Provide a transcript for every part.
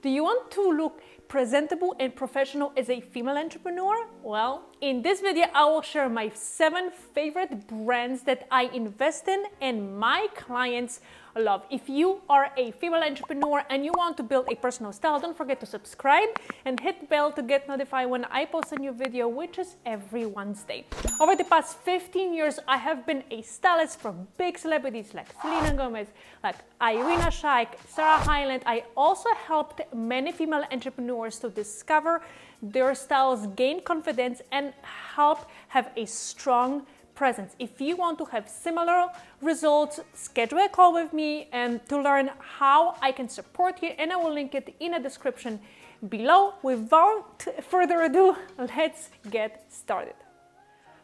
Do you want to look presentable and professional as a female entrepreneur? Well, in this video, I will share my 7 favorite brands that I invest in and my clients love. If you are a female entrepreneur and you want to build a personal style, don't forget to subscribe and hit the bell to get notified when I post a new video, which is every Wednesday. Over the past 15 years, I have been a stylist for big celebrities like Selena Gomez, like Irina Shayk, Sarah Hyland. I also helped many female entrepreneurs to discover their styles, gain confidence, and help have a strong presence. If you want to have similar results, schedule a call with me and to learn how I can support you, and I will link it in the description below. Without further ado, let's get started.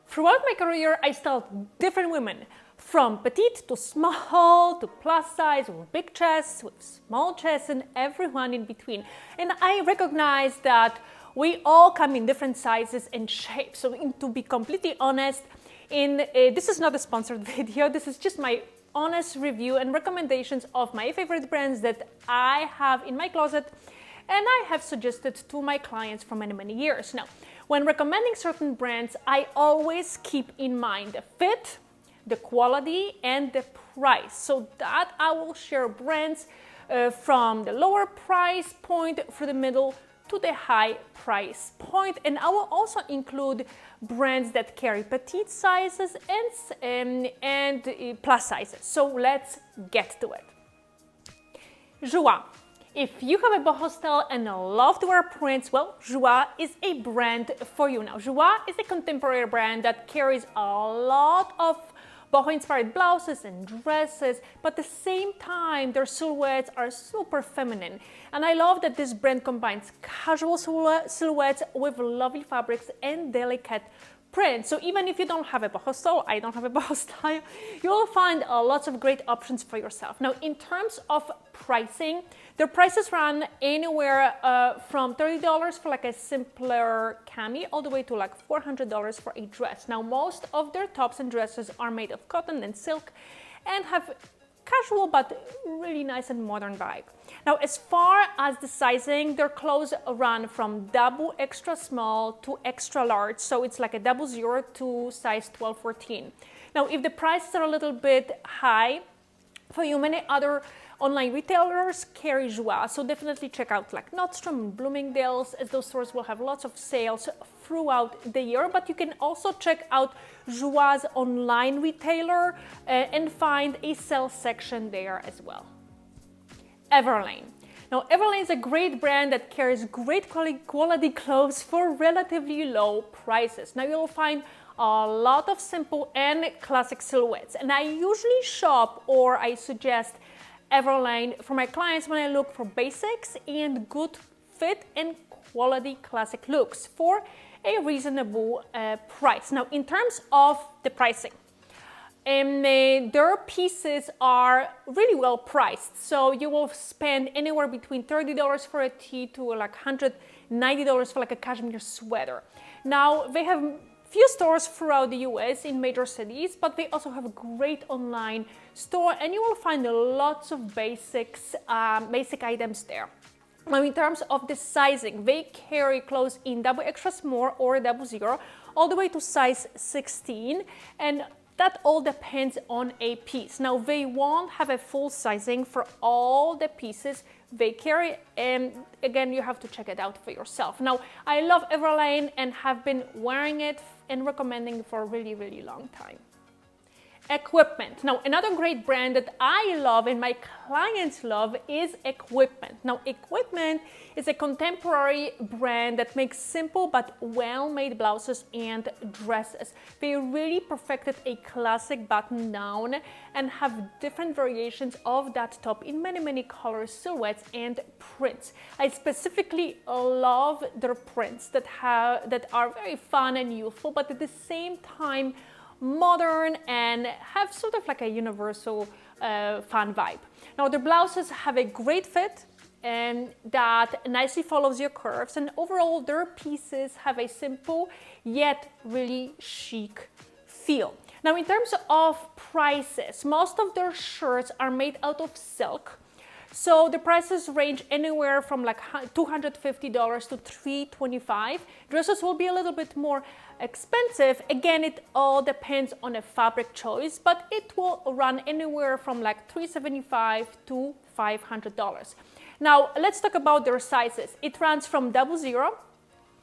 Throughout my career, I styled different women, from petite to small to plus size, with big chests, with small chests, and everyone in between. And I recognize that we all come in different sizes and shapes. So to be completely honest, this is not a sponsored video, this is just my honest review and recommendations of my favorite brands that I have in my closet and I have suggested to my clients for many, many years. Now, when recommending certain brands, I always keep in mind the fit, the quality, and the price. So that I will share brands from the lower price point through the middle to the high price point, and I will also include brands that carry petite sizes and plus sizes. So let's get to it. Joie. If you have a boho style and love to wear prints, well, Joie is a brand for you. Now, Joie is a contemporary brand that carries a lot of boho-inspired blouses and dresses, but at the same time, their silhouettes are super feminine. And I love that this brand combines casual silhouettes with lovely fabrics and delicate prints. So even if you don't have a boho style, I don't have a boho style, you will find lots of great options for yourself. Now, in terms of pricing, their prices run anywhere from $30 for like a simpler cami all the way to like $400 for a dress. Now, most of their tops and dresses are made of cotton and silk and have casual but really nice and modern vibe. Now, as far as the sizing, their clothes run from double extra small to extra large. So it's like a 00 to size 12, 14. Now, if the prices are a little bit high for you, many other online retailers carry Joie, so definitely check out like Nordstrom and Bloomingdale's, as those stores will have lots of sales throughout the year. But you can also check out Joie's online retailer and find a sales section there as well. Everlane. Now, Everlane is a great brand that carries great quality clothes for relatively low prices. Now, you'll find a lot of simple and classic silhouettes, and I usually shop or I suggest Everlane for my clients when I look for basics and good fit and quality classic looks for a reasonable price. Now, in terms of the pricing, their pieces are really well priced. So you will spend anywhere between $30 for a tee to like $190 for like a cashmere sweater. Now, they have few stores throughout the US in major cities, but they also have a great online store and you will find lots of basic items there. Now, in terms of the sizing, they carry clothes in double extra small or 00 all the way to size 16, and that all depends on a piece. Now, they won't have a full sizing for all the pieces they carry, and again, you have to check it out for yourself. Now, I love Everlane and have been wearing it and recommending it for a really, really long time. Equipment. Now, another great brand that I love and my clients love is Equipment. Now, Equipment is a contemporary brand that makes simple but well-made blouses and dresses. They really perfected a classic button down and have different variations of that top in many, many colors, silhouettes, and prints. I specifically love their prints that are very fun and youthful, but at the same time modern and have sort of like a universal fun vibe. Now, the blouses have a great fit and that nicely follows your curves, and overall their pieces have a simple yet really chic feel. Now, in terms of prices, most of their shirts are made out of silk, So the prices range anywhere from like $250 to $325. Dresses will be a little bit more expensive. Again, it all depends on a fabric choice, but it will run anywhere from like $375 to $500. Now, let's talk about their sizes. It runs from 00,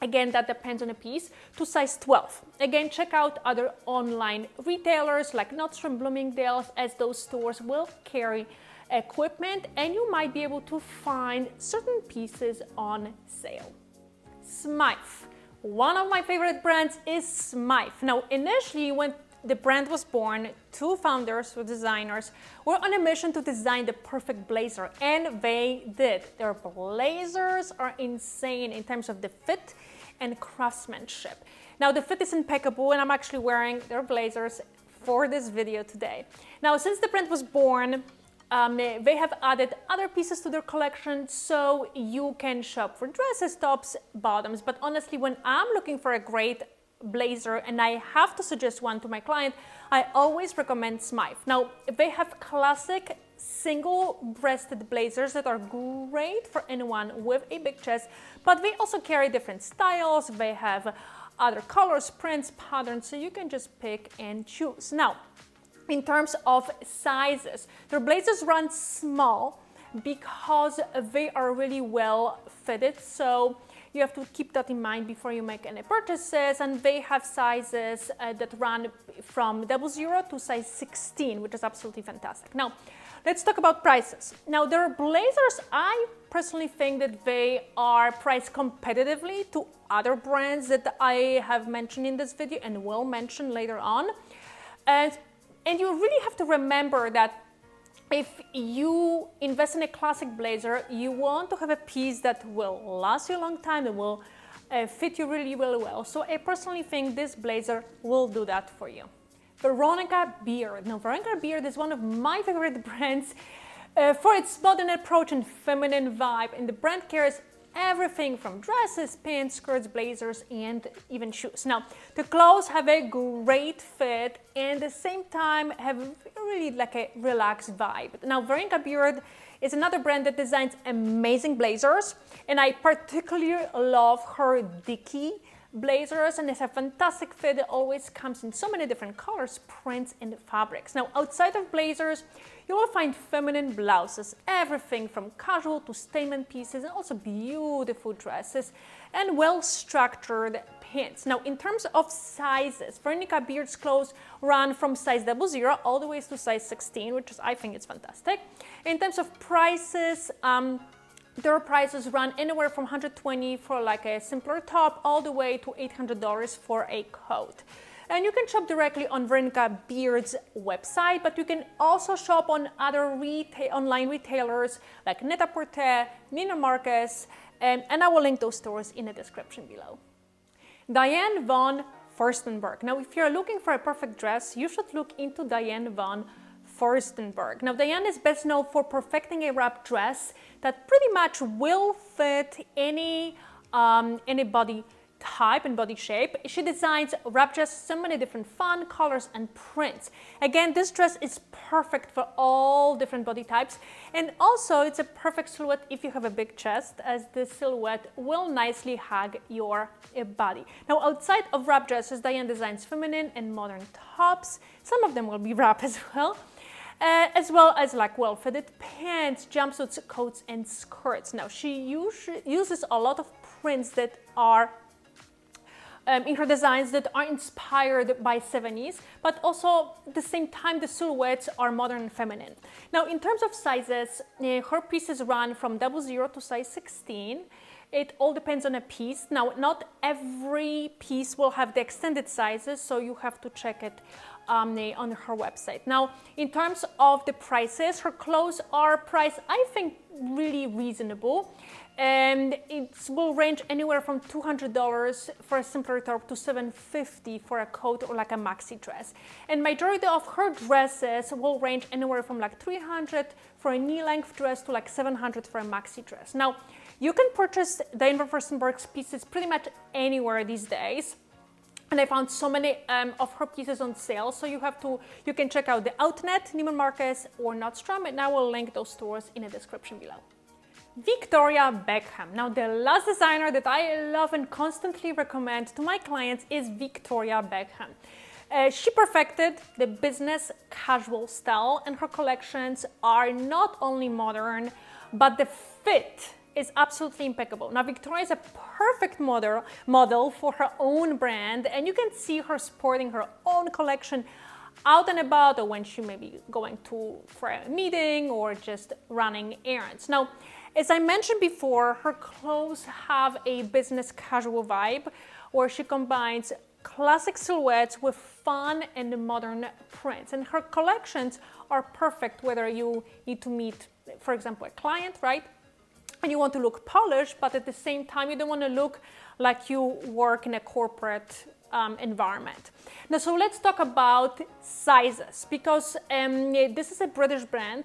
again, that depends on a piece, to size 12. Again, check out other online retailers like Nordstrom, Bloomingdale's, as those stores will carry equipment, and you might be able to find certain pieces on sale. Smythe. One of my favorite brands is Smythe. Now, initially, when the brand was born, two founders or designers were on a mission to design the perfect blazer, and they did. Their blazers are insane in terms of the fit and craftsmanship. Now, the fit is impeccable, and I'm actually wearing their blazers for this video today. Now, since the brand was born, they have added other pieces to their collection, so you can shop for dresses, tops, bottoms. But honestly, when I'm looking for a great blazer and I have to suggest one to my client, I always recommend Smythe. Now, they have classic single-breasted blazers that are great for anyone with a big chest, but they also carry different styles. They have other colors, prints, patterns, so you can just pick and choose. Now, in terms of sizes, their blazers run small because they are really well fitted, so you have to keep that in mind before you make any purchases. And they have sizes that run from 00 to size 16, which is absolutely fantastic. Now, let's talk about prices. Now, their blazers, I personally think that they are priced competitively to other brands that I have mentioned in this video and will mention later on. And you really have to remember that if you invest in a classic blazer, you want to have a piece that will last you a long time, that will fit you really, really well. So I personally think this blazer will do that for you. Veronica Beard. Now, Veronica Beard is one of my favorite brands for its modern approach and feminine vibe. And the brand carries everything from dresses, pants, skirts, blazers, and even shoes. Now, the clothes have a great fit and at the same time have really like a relaxed vibe. Now, Veronica Beard is another brand that designs amazing blazers, and I particularly love her Dickie blazers, and it's a fantastic fit. It always comes in so many different colors, prints, and fabrics. Now, outside of blazers, you will find feminine blouses, everything from casual to statement pieces, and also beautiful dresses and well-structured pants. Now, in terms of sizes, Veronica Beard's clothes run from size 00 all the way to size 16, which is, I think, it's fantastic. In terms of prices, their prices run anywhere from $120 for like a simpler top all the way to $800 for a coat. And you can shop directly on Veronica Beard's website, but you can also shop on other online retailers like Net-a-Porter, Neiman Marcus, and I will link those stores in the description below. Diane von Furstenberg. Now, if you're looking for a perfect dress, you should look into Diane von Furstenberg. Now, Diane is best known for perfecting a wrap dress that pretty much will fit any body type and body shape. She designs wrap dresses, so many different fun colors and prints. Again, this dress is perfect for all different body types, and also it's a perfect silhouette if you have a big chest, as the silhouette will nicely hug your body. Now, outside of wrap dresses, Diane designs feminine and modern tops. Some of them will be wrap as well as like well-fitted pants, jumpsuits, coats, and skirts. Now, she uses a lot of prints that are in her designs that are inspired by 70s, but also at the same time the silhouettes are modern and feminine. Now, in terms of sizes, her pieces run from 00 to size 16. It all depends on a piece. Now, not every piece will have the extended sizes, so you have to check it on her website. Now, in terms of the prices, her clothes are priced, I think, really reasonable. And it will range anywhere from $200 for a simpler top to $750 for a coat or like a maxi dress. And majority of her dresses will range anywhere from like $300 for a knee-length dress to like $700 for a maxi dress. Now, you can purchase Diane von Furstenberg's pieces pretty much anywhere these days. And I found so many of her pieces on sale, so you can check out the Outnet, Neiman Marcus, or Nordstrom, and I will link those stores in the description below. Victoria Beckham. Now, the last designer that I love and constantly recommend to my clients is Victoria Beckham. She perfected the business casual style, and her collections are not only modern, but the fit is absolutely impeccable. Now, Victoria is a perfect model for her own brand, and you can see her sporting her own collection out and about, or when she may be going for a meeting or just running errands. Now, as I mentioned before, her clothes have a business casual vibe where she combines classic silhouettes with fun and modern prints. And her collections are perfect whether you need to meet, for example, a client, right? And you want to look polished, but at the same time, you don't want to look like you work in a corporate environment. Now, so let's talk about sizes, because this is a British brand,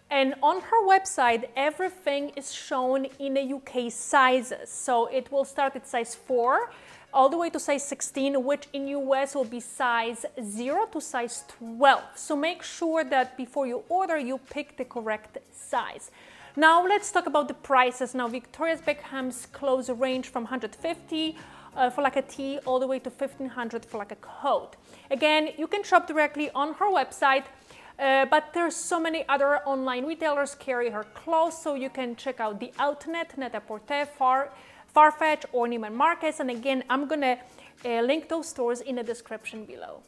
and on her website, everything is shown in the UK sizes. So it will start at size 4 all the way to size 16, which in US will be size 0 to size 12. So make sure that before you order, you pick the correct size. Now let's talk about the prices. Now, Victoria Beckham's clothes range from 150 for like a tee all the way to 1,500 for like a coat. Again, you can shop directly on her website, but there's so many other online retailers carry her clothes, so you can check out the Outnet, Net-a-Porter, Farfetch, or Neiman Marcus. And again, I'm gonna link those stores in the description below.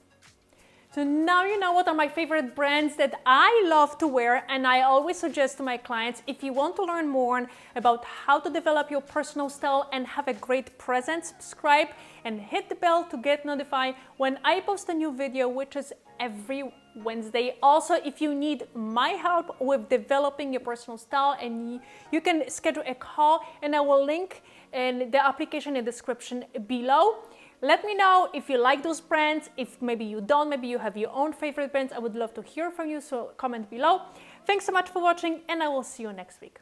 So now you know what are my favorite brands that I love to wear, and I always suggest to my clients, if you want to learn more about how to develop your personal style and have a great presence, subscribe and hit the bell to get notified when I post a new video, which is every Wednesday. Also, if you need my help with developing your personal style, and you can schedule a call, and I will link in the application in the description below. Let me know if you like those brands. If maybe you don't, maybe you have your own favorite brands. I would love to hear from you, so comment below. Thanks so much for watching, and I will see you next week.